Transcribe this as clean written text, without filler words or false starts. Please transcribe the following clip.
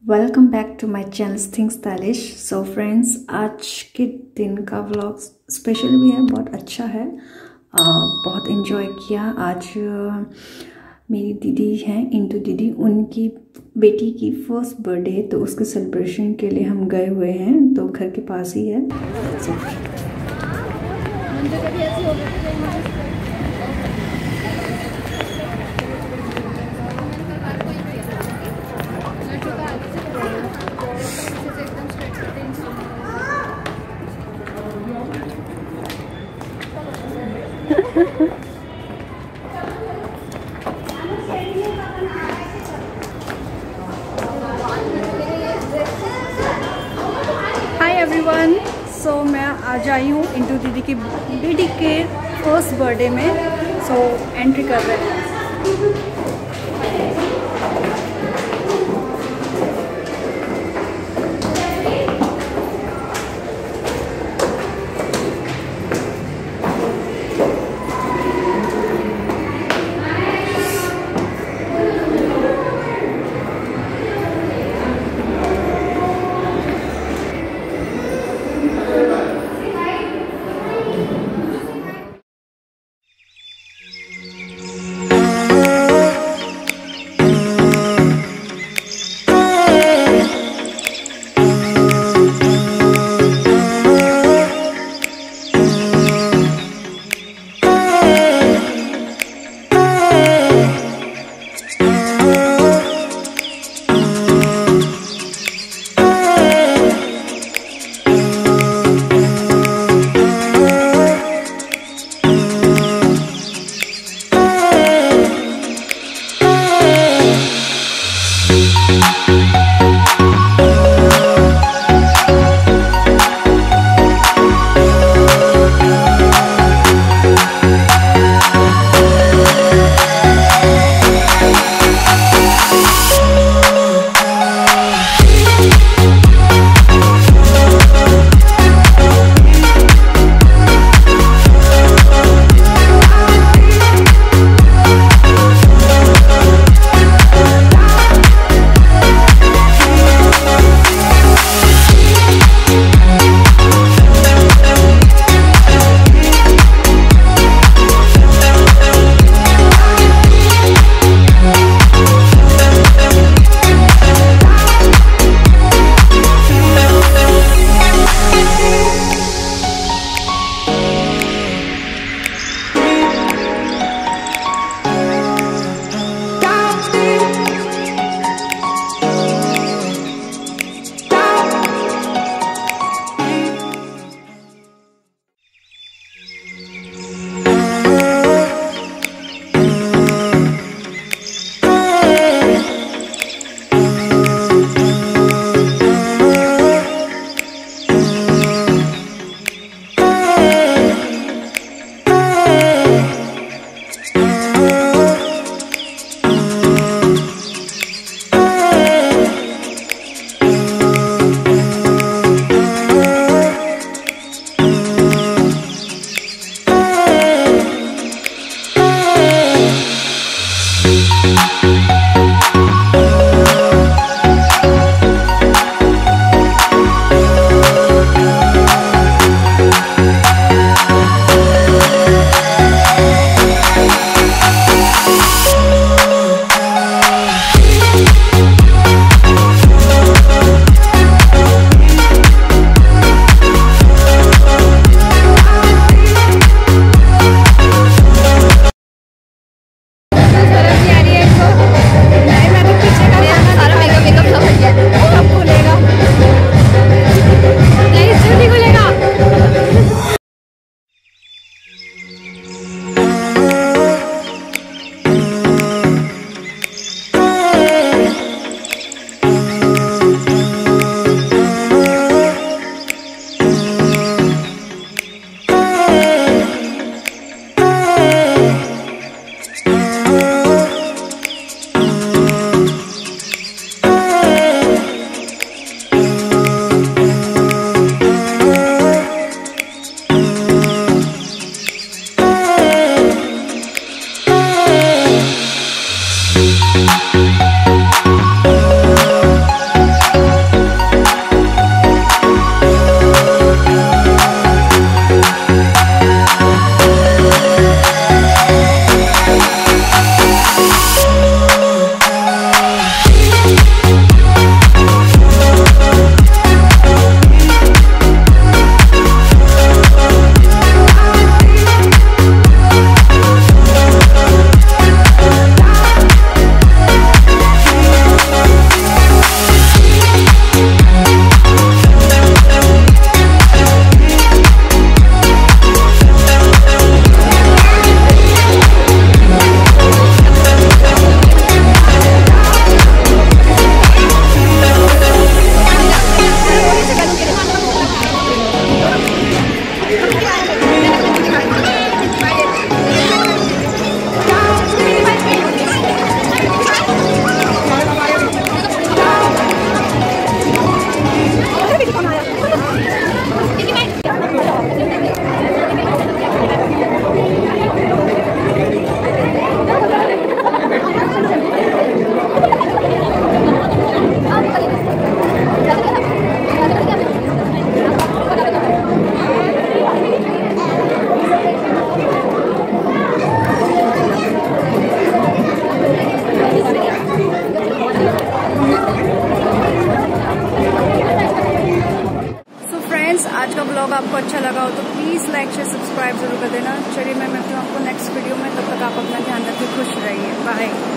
Welcome back to my channel things stylish. So friends, आज के दिन का व्लॉग स्पेशल भी है, बहुत अच्छा है। बहुत इन्जॉय किया। आज मेरी दीदी हैं इंटू दीदी, उनकी बेटी की फर्स्ट बर्थडे, तो उसके सेलिब्रेशन के लिए हम गए हुए हैं, तो घर के पास ही है। Hi everyone. सो मैं आज आई हूँ इंटू दीदी की बेटी के फर्स्ट बर्थडे में। सो एंट्री कर रहे हैं। व्लॉग आपको अच्छा लगा हो तो प्लीज़ लाइक शेयर सब्सक्राइब जरूर कर देना। चलिए मैं मिलती हूँ आपको नेक्स्ट वीडियो में, तब तक आप अपना ध्यान रखिए, खुश रहिए, बाय।